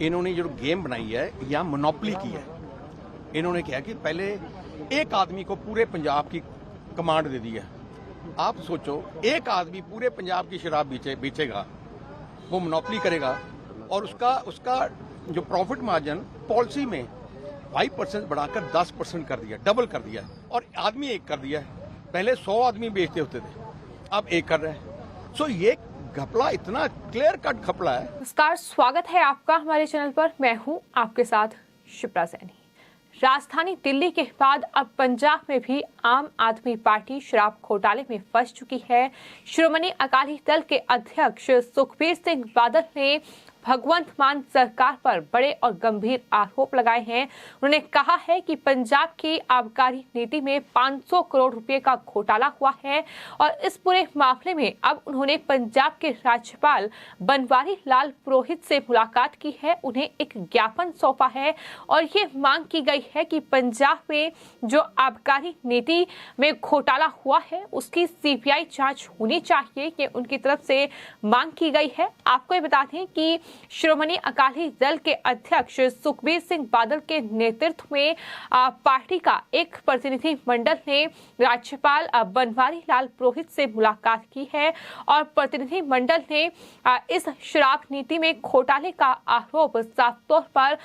इन्होंने जो गेम बनाई है या मोनोपोली की है। इन्होंने कहा कि पहले एक आदमी को पूरे पंजाब की कमांड दे दी है। आप सोचो, एक आदमी पूरे पंजाब की शराब बेचेगा, वो मोनोपोली करेगा और उसका जो प्रॉफिट मार्जिन पॉलिसी में 5% बढ़ाकर 10% कर दिया, डबल कर दिया और आदमी एक कर दिया है। पहले 100 आदमी बेचते होते थे, अब एक कर रहे हैं। सो ये घपला इतना क्लियर कट घपला है। नमस्कार, स्वागत है आपका हमारे चैनल पर। मैं हूं आपके साथ शिप्रा सैनी। राजधानी दिल्ली के बाद अब पंजाब में भी आम आदमी पार्टी शराब घोटाले में फंस चुकी है। श्रोमणी अकाली दल के अध्यक्ष सुखबीर सिंह बादल ने भगवंत मान सरकार पर बड़े और गंभीर आरोप लगाए हैं। उन्होंने कहा है कि पंजाब की आबकारी नीति में 500 करोड़ रुपए का घोटाला हुआ है और इस पूरे मामले में अब उन्होंने पंजाब के राज्यपाल बनवारी लाल पुरोहित से मुलाकात की है। उन्हें एक ज्ञापन सौंपा है और ये मांग की गई है कि पंजाब में जो आबकारी नीति में घोटाला हुआ है उसकी सीबीआई जांच होनी चाहिए। ये उनकी तरफ से मांग की गई है। आपको ये बता दें कि श्रोमणी अकाली दल के अध्यक्ष सुखबीर सिंह बादल के नेतृत्व में पार्टी का एक प्रतिनिधि मंडल ने राज्यपाल बनवारी लाल पुरोहित से मुलाकात की है और प्रतिनिधि मंडल ने इस शराब नीति में घोटाले का आरोप साफ तौर पर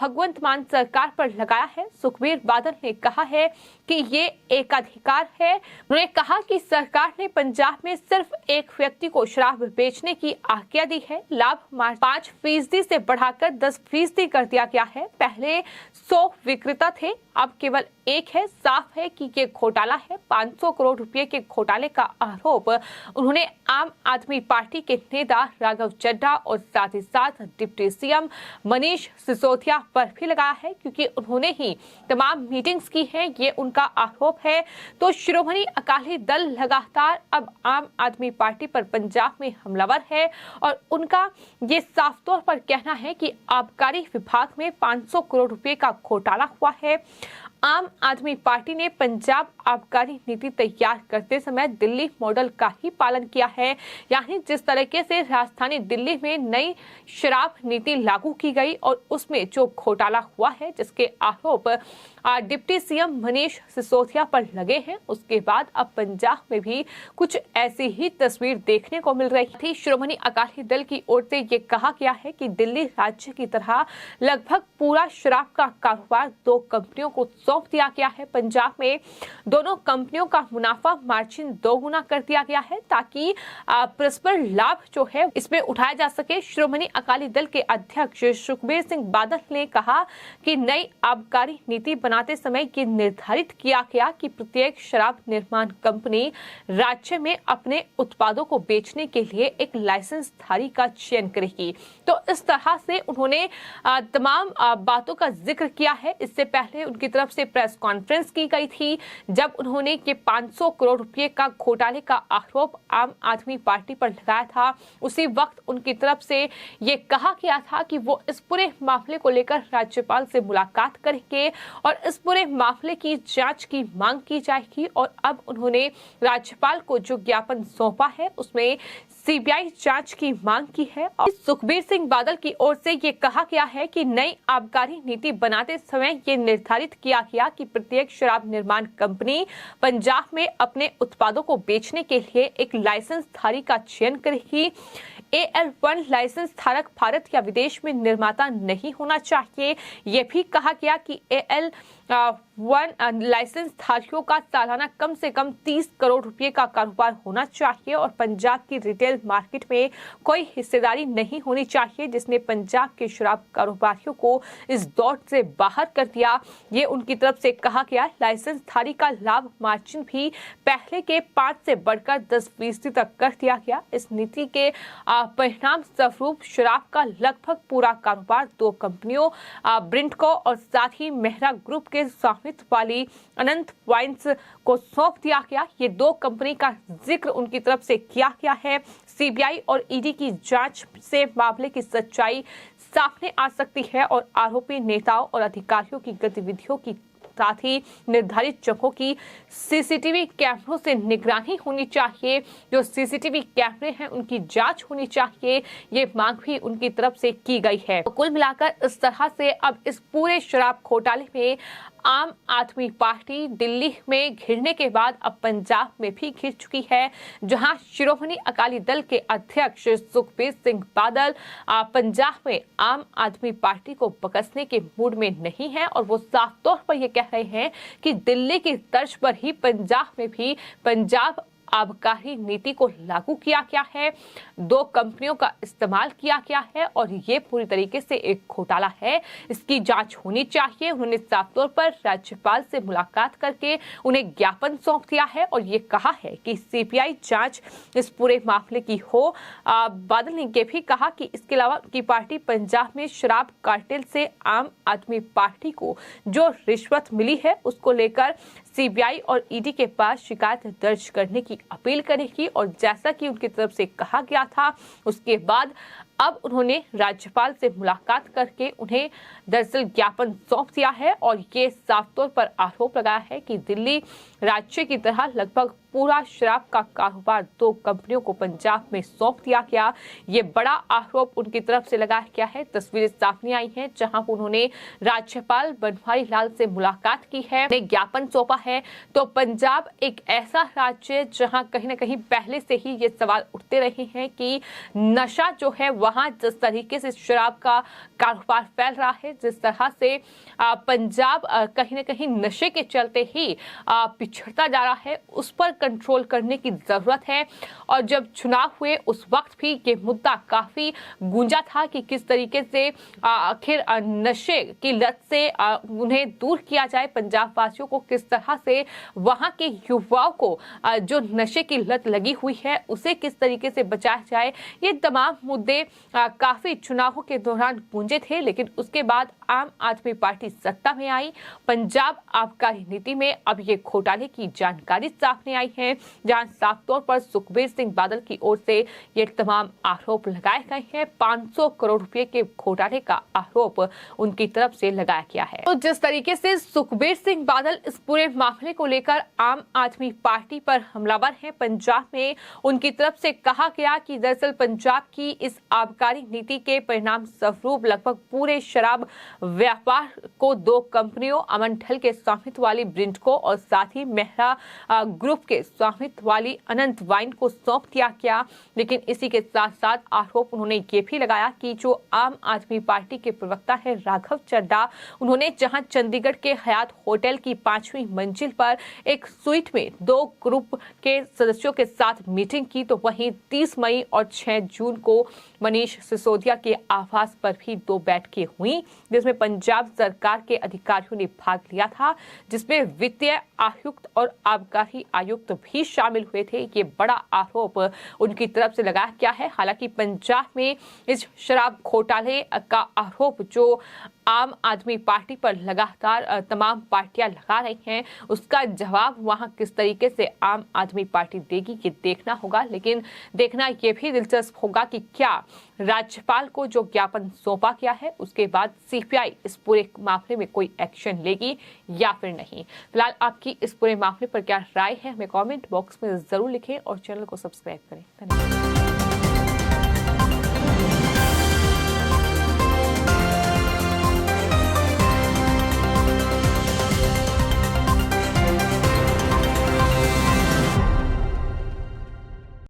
भगवंत मान सरकार पर लगाया है। सुखबीर बादल ने कहा है कि ये एकाधिकार है। उन्होंने कहा कि सरकार ने पंजाब में सिर्फ एक व्यक्ति को शराब बेचने की आज्ञा दी है। लाभ 5% से बढ़ाकर 10% कर दिया गया है। पहले 100 विक्रेता थे, अब केवल एक है। साफ है कि ये घोटाला है। 500 करोड़ रुपए के घोटाले का आरोप उन्होंने आम आदमी पार्टी के नेता राघव चड्ढा और साथ ही साथ डिप्टी सीएम मनीष सिसोदिया पर भी लगाया है, क्योंकि उन्होंने ही तमाम मीटिंग्स की हैं। ये उनका आरोप है। तो श्रोमणी अकाली दल लगातार अब आम आदमी पार्टी पर पंजाब में हमलावर है और उनका ये साफ तौर पर कहना है कि आबकारी विभाग में 500 करोड़ रुपए का घोटाला हुआ है। आम आदमी पार्टी ने पंजाब आबकारी नीति तैयार करते समय दिल्ली मॉडल का ही पालन किया है, यानी जिस तरीके से राजधानी दिल्ली में नई शराब नीति लागू की गई और उसमें जो घोटाला हुआ है, जिसके आरोप डिप्टी सीएम मनीष सिसोदिया पर लगे हैं, उसके बाद अब पंजाब में भी कुछ ऐसी ही तस्वीर देखने को मिल रही थी। श्रोमणी अकाली दल की ओर से ये कहा गया है कि दिल्ली राज्य की तरह लगभग पूरा शराब का कारोबार 2 कंपनियों को सौंप दिया गया है। पंजाब में दोनों कंपनियों का मुनाफा मार्जिन 2 गुना कर दिया गया है ताकि परस्पर लाभ जो है इसमें उठाया जा सके। श्रोमणी अकाली दल के अध्यक्ष सुखबीर सिंह बादल ने कहा कि नई आबकारी नीति बनाते समय ये निर्धारित किया गया कि प्रत्येक शराब निर्माण कंपनी राज्य में अपने उत्पादों को बेचने के लिए एक लाइसेंस धारी का चयन करेगी। तो इस तरह से उन्होंने तमाम बातों का जिक्र किया है। इससे पहले उनकी तरफ से प्रेस कॉन्फ्रेंस की गई थी जब उन्होंने ये 500 करोड़ रुपए का घोटाले का आरोप आम आदमी पार्टी पर लगाया था। उसी वक्त उनकी तरफ से ये कहा गया था कि वो इस पूरे मामले को लेकर राज्यपाल से मुलाकात करेंगे और इस पूरे मामले की जांच की मांग की जाएगी। और अब उन्होंने राज्यपाल को जो ज्ञापन सौंपा है उसमें सीबीआई जांच की मांग की है। और सुखबीर सिंह बादल की ओर से ये कहा गया है कि नई आबकारी नीति बनाते समय ये निर्धारित किया गया कि प्रत्येक शराब निर्माण कंपनी पंजाब में अपने उत्पादों को बेचने के लिए एक लाइसेंस धारी का चयन करेगी। AL1 लाइसेंस धारक भारत या विदेश में निर्माता नहीं होना चाहिए। ये भी कहा गया कि AL1 लाइसेंस धारियों का सालाना कम से कम 30 करोड़ रुपए का कारोबार होना चाहिए और पंजाब की रिटेल मार्केट में कोई हिस्सेदारी नहीं होनी चाहिए, जिसने पंजाब के शराब कारोबारियों को इस दौर से बाहर कर दिया। ये उनकी तरफ से कहा गया। लाइसेंस धारी का लाभ मार्जिन भी पहले के 5 से बढ़कर 10% तक कर दिया गया। इस नीति के परिणाम स्वरूप शराब का लगभग पूरा कारोबार 2 कंपनियों ब्रिंटको और साथ ही मेहरा ग्रुप के स्वामित्व वाली अनंत वाइन्स को सौंप दिया गया। ये 2 कंपनी का जिक्र उनकी तरफ से किया गया है। सीबीआई और ईडी की जांच से मामले की सच्चाई सामने आ सकती है और आरोपी नेताओं और अधिकारियों की गतिविधियों की साथ ही निर्धारित जगहों की सीसीटीवी कैमरों से निगरानी होनी चाहिए। जो सीसीटीवी कैमरे हैं उनकी जांच होनी चाहिए, ये मांग भी उनकी तरफ से की गई है। तो कुल मिलाकर इस तरह से अब इस पूरे शराब घोटाले में आम आदमी पार्टी दिल्ली में घिरने के बाद अब पंजाब में भी घिर चुकी है, जहां शिरोमणि अकाली दल के अध्यक्ष सुखबीर सिंह बादल पंजाब में आम आदमी पार्टी को बकसने के मूड में नहीं है और वो साफ तौर पर ये कह रहे हैं कि दिल्ली की तर्ज पर ही पंजाब में भी पंजाब आबकारी नीति को लागू किया गया है, 2 कंपनियों का इस्तेमाल किया गया है और ये पूरी तरीके से एक घोटाला है, इसकी जांच होनी चाहिए। उन्होंने साफ तौर पर राज्यपाल से मुलाकात करके उन्हें ज्ञापन सौंप दिया है और ये कहा है कि सीबीआई जांच इस पूरे मामले की हो। बादल ने ये भी कहा कि इसके अलावा उनकी पार्टी पंजाब में शराब कार्टेल से आम आदमी पार्टी को जो रिश्वत मिली है उसको लेकर सीबीआई और ईडी के पास शिकायत दर्ज करने की अपील करेगी और जैसा कि उनकी तरफ से कहा गया था उसके बाद अब उन्होंने राज्यपाल से मुलाकात करके उन्हें दरअसल ज्ञापन सौंप दिया है और ये साफ तौर पर आरोप लगाया है कि दिल्ली राज्य की तरह लगभग पूरा शराब का कारोबार 2 कंपनियों को पंजाब में सौंप दिया गया। ये बड़ा आरोप उनकी तरफ से लगाया गया है। तस्वीरें सामने आई हैं जहां उन्होंने राज्यपाल बनवारी लाल से मुलाकात की है, ज्ञापन सौंपा है। तो पंजाब एक ऐसा राज्य जहां कहीं ना कहीं पहले से ही ये सवाल उठते रहे हैं कि नशा जो है वहां जिस तरीके से शराब का कारोबार फैल रहा है, जिस तरह से पंजाब कहीं ना कहीं नशे के चलते ही पिछड़ता जा रहा है, उस पर कंट्रोल करने की जरूरत है। और जब चुनाव हुए उस वक्त भी ये मुद्दा काफी गूंजा था कि किस तरीके से आखिर नशे की लत से उन्हें दूर किया जाए, पंजाब वासियों को किस तरह से वहां के युवाओं को जो नशे की लत लगी हुई है उसे किस तरीके से बचाया जाए। ये तमाम मुद्दे काफी चुनावों के दौरान गूंजे थे, लेकिन उसके बाद आम आदमी पार्टी सत्ता में आई। पंजाब आबकारी नीति में अब ये घोटाले की जानकारी सामने आई है, जहां साफ तौर पर सुखबीर सिंह बादल की ओर से ये तमाम आरोप लगाए गए हैं। 500 करोड़ रुपए के घोटाले का आरोप उनकी तरफ से लगाया गया है। तो जिस तरीके से सुखबीर सिंह बादल इस पूरे मामले को लेकर आम आदमी पार्टी पर हमलावर हैं, पंजाब में उनकी तरफ से कहा गया कि दरअसल पंजाब की इस आबकारी नीति के परिणाम स्वरूप लगभग पूरे शराब व्यापार को 2 कंपनियों अमनठल के स्वामित्व वाली ब्रिंडको और साथ ही मेहरा ग्रुप के स्वामित्व वाली अनंत वाइन को सौंप दिया गया। लेकिन इसी के साथ साथ आरोप उन्होंने ये भी लगाया कि जो आम आदमी पार्टी के प्रवक्ता है राघव चड्ढा, उन्होंने जहां चंडीगढ़ के हयात होटल की 5वीं मंजिल पर एक स्वीट में 2 ग्रुप के सदस्यों के साथ मीटिंग की, तो वहीं 30 मई और 6 जून को मनीष सिसोदिया के आवास पर भी 2 बैठकें हुई, जिसमें पंजाब सरकार के अधिकारियों ने भाग लिया था, जिसमें वित्तीय आयुक्त और आबकारी आयुक्त भी शामिल हुए थे। ये बड़ा आरोप उनकी तरफ से लगाया गया है। हालांकि पंजाब में इस शराब घोटाले का आरोप जो आम आदमी पार्टी पर लगातार तमाम पार्टियां लगा रही हैं, उसका जवाब वहां किस तरीके से आम आदमी पार्टी देगी ये देखना होगा। लेकिन देखना ये भी दिलचस्प होगा कि क्या राज्यपाल को जो ज्ञापन सौंपा गया है उसके बाद सीबीआई इस पूरे मामले में कोई एक्शन लेगी या फिर नहीं। फिलहाल आपकी इस पूरे मामले पर क्या राय है हमें कमेंट बॉक्स में जरूर लिखें और चैनल को सब्सक्राइब करें। धन्यवाद।